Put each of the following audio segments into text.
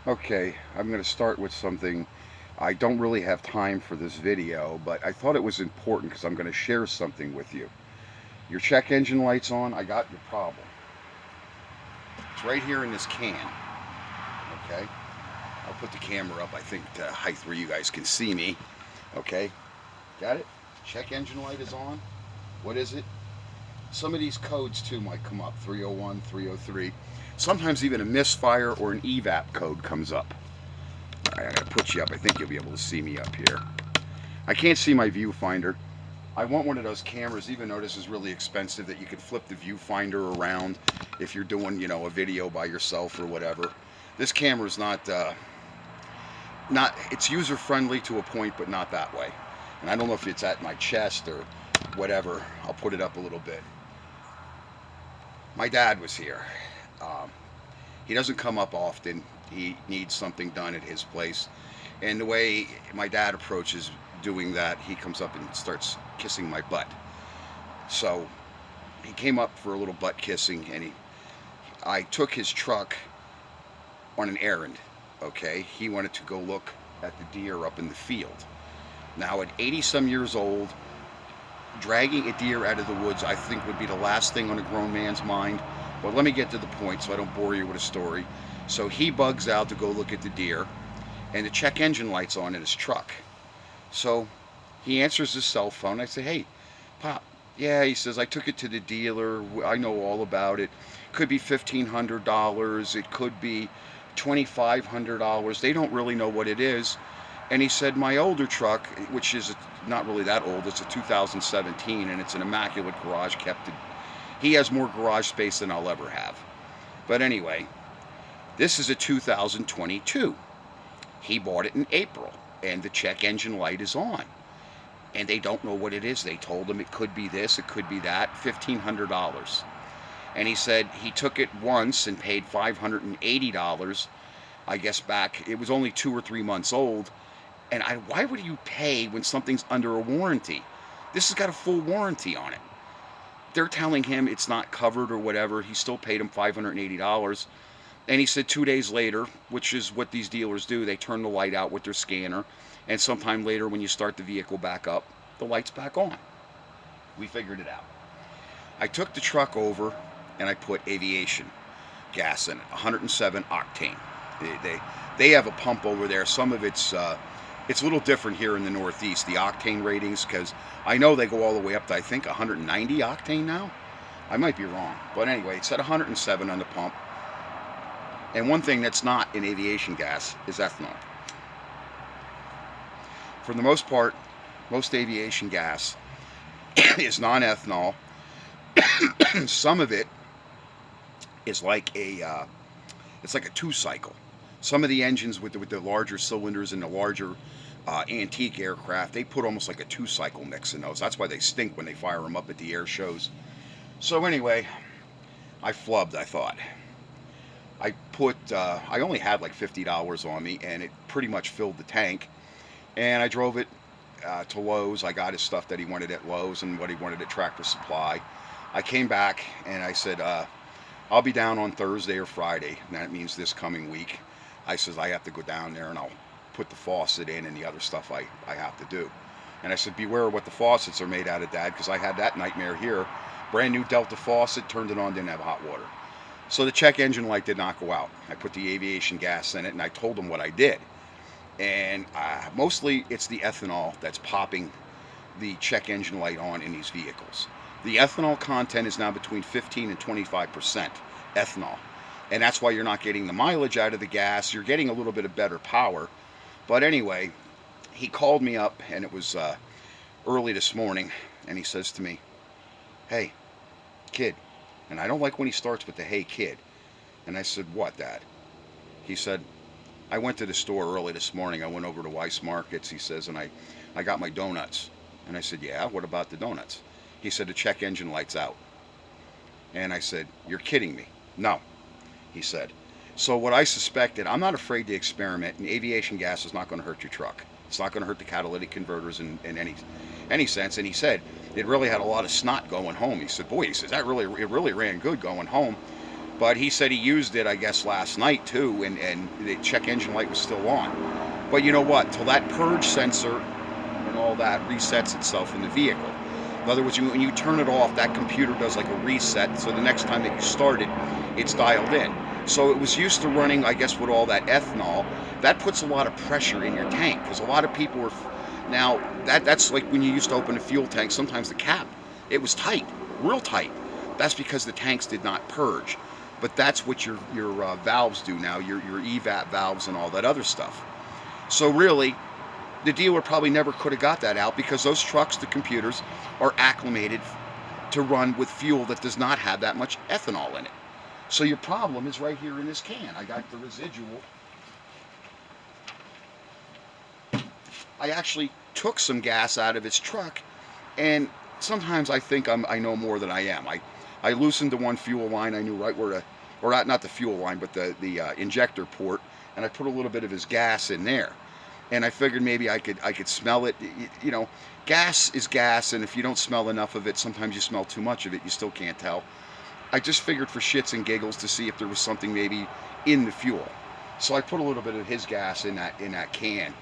Okay, I'm going to start with something. I don't really have time for this video, but I thought it was important because I'm going to share something with you. Your check engine light's on. I got your problem. It's right here in this can. Okay, I'll put the camera up, I think, to height where you guys can see me. Okay, got it? Check engine light is on. What is it? Some of these codes too might come up, 301, 303. Sometimes even a misfire or an evap code comes up. All right, I'm going to put you up. I think you'll be able to see me up here. I can't see my viewfinder. I want one of those cameras, even though this is really expensive, that you can flip the viewfinder around if you're doing, a video by yourself or whatever. This camera is not it's user friendly to a point, but not that way. And I don't know if it's at my chest or whatever. I'll put it up a little bit. My dad was here. Um, he doesn't come up often. He needs something done at his place. And the way my dad approaches doing that, he comes up and starts kissing my butt. So he came up for a little butt kissing, and I took his truck on an errand. Okay, he wanted to go look at the deer up in the field. Now, at 80 some years old, dragging a deer out of the woods, I think, would be the last thing on a grown man's mind. But let me get to the point so I don't bore you with a story. So he bugs out to go look at the deer, and the check engine light's on in his truck. So he answers his cell phone. I say, "Hey, Pop." Yeah, he says, "I took it to the dealer. I know all about it. Could be $1,500. It could be $2,500. They don't really know what it is." And he said, "My older truck, which is not really that old, it's a 2017, and it's an immaculate garage kept. He has more garage space than I'll ever have." But anyway, this is a 2022. He bought it in April, and the check engine light is on. And they don't know what it is. They told him it could be this, it could be that, $1,500. And he said he took it once and paid $580, I guess back. It was only 2 or 3 months old. And why would you pay when something's under a warranty? This has got a full warranty on it. They're telling him it's not covered or whatever. He still paid him $580. And he said 2 days later, which is what these dealers do, they turn the light out with their scanner. And sometime later, when you start the vehicle back up, the light's back on. We figured it out. I took the truck over and I put aviation gas in it, 107 octane. They have a pump over there. Some of it's a little different here in the Northeast, the octane ratings, because I know they go all the way up to, I think, 190 octane now. I might be wrong. But anyway, it's at 107 on the pump. And one thing that's not in aviation gas is ethanol. For the most part, most aviation gas is non-ethanol. Some of it is like it's like a two-cycle. Some of the engines with the larger cylinders and the larger antique aircraft, they put almost like a two-cycle mix in those. That's why they stink when they fire them up at the air shows. So anyway, I flubbed, I thought. I only had like $50 on me, and it pretty much filled the tank. And I drove it to Lowe's. I got his stuff that he wanted at Lowe's and what he wanted at Tractor Supply. I came back and I said, I'll be down on Thursday or Friday. And that means this coming week. I says, I have to go down there and I'll put the faucet in and the other stuff I have to do. And I said, beware what the faucets are made out of, Dad, because I had that nightmare here. Brand new Delta faucet, turned it on, didn't have hot water. So the check engine light did not go out. I put the aviation gas in it and I told him what I did. And mostly it's the ethanol that's popping the check engine light on in these vehicles. The ethanol content is now between 15 and 25% ethanol. And that's why you're not getting the mileage out of the gas. You're getting a little bit of better power. But anyway, he called me up, and it was early this morning, and he says to me, "Hey, kid." And I don't like when he starts with the "hey, kid." And I said, "What, Dad?" He said, "I went to the store early this morning. I went over to Weiss Markets," he says, "and I got my donuts." And I said, "Yeah, what about the donuts?" He said, "The check engine light's out." And I said, "You're kidding me." "No," he said. So what I suspected, I'm not afraid to experiment, and aviation gas is not going to hurt your truck. It's not going to hurt the catalytic converters in any sense. And he said it really had a lot of snot going home. He said, "Boy," he says, it really ran good going home." But he said he used it, I guess, last night too, and the check engine light was still on. But you know what? Till that purge sensor and all that resets itself in the vehicle. In other words, when you turn it off, that computer does like a reset, so the next time that you start it, it's dialed in. So it was used to running, I guess, with all that ethanol. That puts a lot of pressure in your tank, because a lot of people are now that's like when you used to open a fuel tank. Sometimes the cap, it was tight, real tight. That's because the tanks did not purge. But that's what your valves do now, your evap valves and all that other stuff. So really, the dealer probably never could have got that out, because those trucks, the computers, are acclimated to run with fuel that does not have that much ethanol in it. So your problem is right here in this can. I got the residual. I actually took some gas out of his truck, and sometimes I think I know more than I am. I loosened the one fuel line. I knew right where to, or not the fuel line, but the injector port, and I put a little bit of his gas in there. And I figured maybe I could smell it. You know, gas is gas, and if you don't smell enough of it, sometimes you smell too much of it, you still can't tell. I just figured for shits and giggles to see if there was something maybe in the fuel. So I put a little bit of his gas in that can.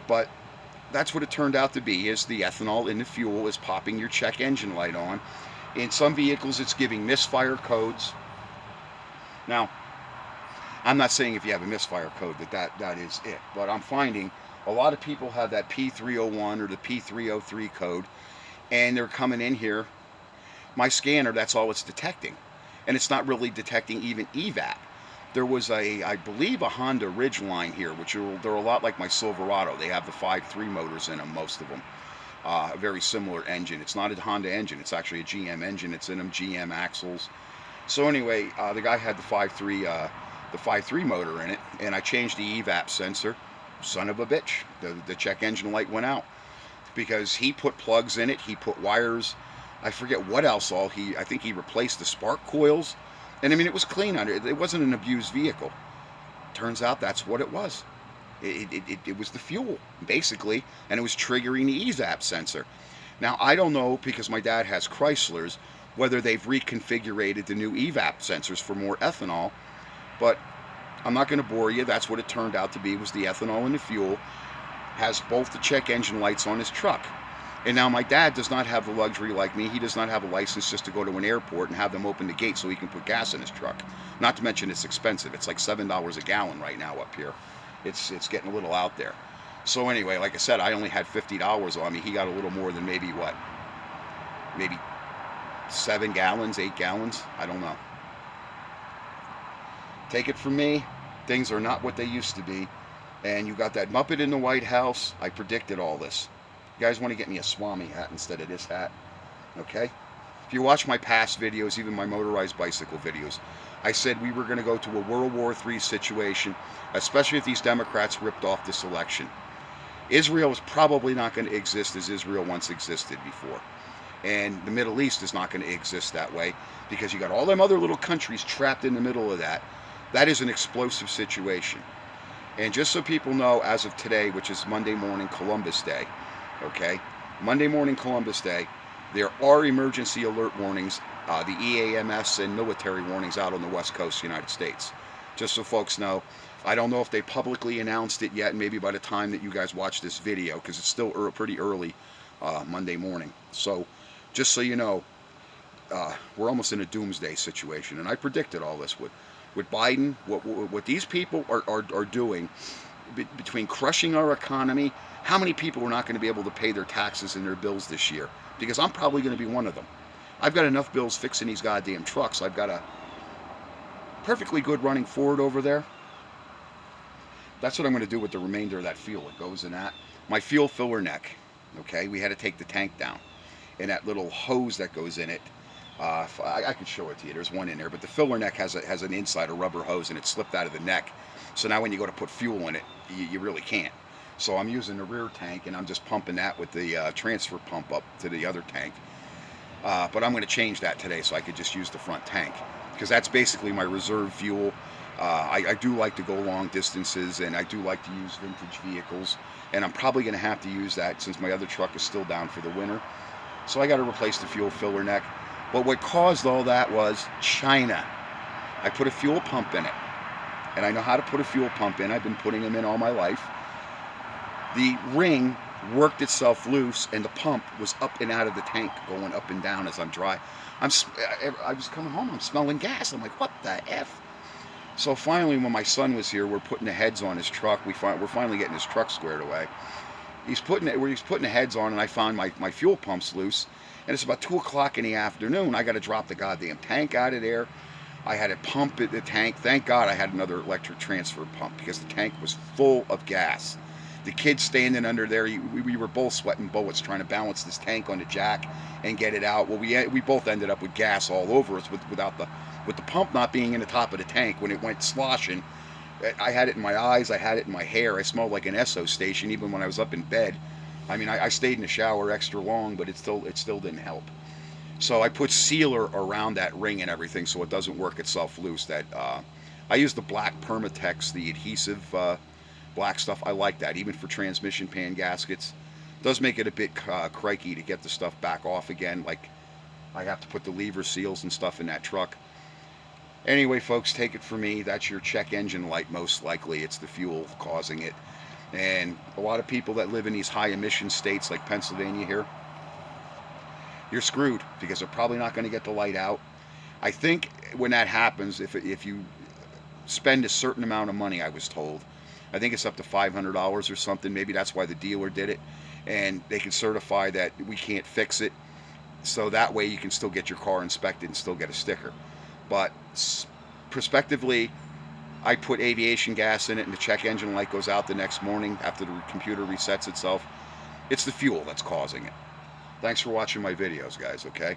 But that's what it turned out to be, is the ethanol in the fuel is popping your check engine light on. In some vehicles, it's giving misfire codes. Now, I'm not saying if you have a misfire code that is it, but I'm finding a lot of people have that P301 or the P303 code, and they're coming in here. My scanner, that's all it's detecting, and it's not really detecting even evap. There was I believe a Honda Ridgeline here, which they're a lot like my Silverado. They have the 5.3 motors in them, most of them. A very similar engine. It's not a Honda engine. It's actually a GM engine. It's in them, GM axles. So anyway, the guy had the 5.3 motor in it, and I changed the evap sensor. Son of a bitch, the check engine light went out, because he put plugs in it. He put wires. I forget what else all I think he replaced the spark coils. And I mean, it was clean under it. It wasn't an abused vehicle. Turns out that's what it was. It was the fuel, basically, and it was triggering the evap sensor. Now, I don't know, because my dad has Chryslers, whether they've reconfigured the new evap sensors for more ethanol, but I'm not going to bore you. That's what it turned out to be, was the ethanol in the fuel. Has both the check engine lights on his truck. And now my dad does not have the luxury like me. He does not have a license just to go to an airport and have them open the gate so he can put gas in his truck. Not to mention it's expensive. It's like $7 a gallon right now up here. It's getting a little out there. So anyway, like I said, I only had $50 on me. He got a little more than maybe what? Maybe 7 gallons, 8 gallons? I don't know. Take it from me, things are not what they used to be. And you got that Muppet in the White House. I predicted all this. You guys want to get me a Swami hat instead of this hat, okay? If you watch my past videos, even my motorized bicycle videos, I said we were going to go to a World War III situation, especially if these Democrats ripped off this election. Israel is probably not going to exist as Israel once existed before. And the Middle East is not going to exist that way, because you got all them other little countries trapped in the middle of that. That is an explosive situation. And just so people know, as of today, which is Monday morning Columbus Day, okay, Monday morning Columbus Day, there are emergency alert warnings, the EAMS and military warnings out on the West Coast of the United States. Just so folks know, I don't know if they publicly announced it yet, maybe by the time that you guys watch this video, because it's still pretty early Monday morning. So just so you know, we're almost in a doomsday situation, and I predicted all this with Biden. What these people are doing, between crushing our economy. How many people are not going to be able to pay their taxes and their bills this year? Because I'm probably going to be one of them. I've got enough bills fixing these goddamn trucks. I've got a perfectly good running Ford over there. That's what I'm going to do with the remainder of that fuel. It goes in that. My fuel filler neck, okay, we had to take the tank down. And that little hose that goes in it, I could show it to you. There's one in there, but the filler neck has an inside, a rubber hose, and it slipped out of the neck. So now when you go to put fuel in it, you really can't. So I'm using the rear tank, and I'm just pumping that with the transfer pump up to the other tank. But I'm going to change that today so I could just use the front tank, because that's basically my reserve fuel. I do like to go long distances, and I do like to use vintage vehicles, and I'm probably going to have to use that since my other truck is still down for the winter. So I got to replace the fuel filler neck. But what caused all that was China. I put a fuel pump in it. And I know how to put a fuel pump in. I've been putting them in all my life. The ring worked itself loose, and the pump was up and out of the tank, going up and down as I'm dry. I was coming home. I'm smelling gas. I'm like, what the f? So finally, when my son was here, we're putting the heads on his truck. We're finally getting his truck squared away. He's putting the heads on, and I found my fuel pumps loose. And it's about 2 o'clock in the afternoon. I got to drop the goddamn tank out of there. I had to pump the tank. Thank God I had another electric transfer pump because the tank was full of gas. The kids standing under there, we were both sweating bullets trying to balance this tank on the jack and get it out. Well, we both ended up with gas all over us with the pump not being in the top of the tank when it went sloshing. I had it in my eyes, I had it in my hair. I smelled like an Esso station even when I was up in bed. I mean, I stayed in the shower extra long, but it still didn't help. So I put sealer around that ring and everything so it doesn't work itself loose. I use the black Permatex, the adhesive black stuff. I like that, even for transmission pan gaskets. It does make it a bit crikey to get the stuff back off again. Like I have to put the lever seals and stuff in that truck. Anyway, folks, take it from me. That's your check engine light. Most likely, it's the fuel causing it. And a lot of people that live in these high emission states like Pennsylvania here, you're screwed because they're probably not going to get the light out. I think when that happens, if you spend a certain amount of money, I was told, I think it's up to $500 or something. Maybe that's why the dealer did it, and they can certify that we can't fix it. So that way you can still get your car inspected and still get a sticker. But prospectively, I put aviation gas in it, and the check engine light goes out the next morning after the computer resets itself. It's the fuel that's causing it. Thanks for watching my videos, guys, okay?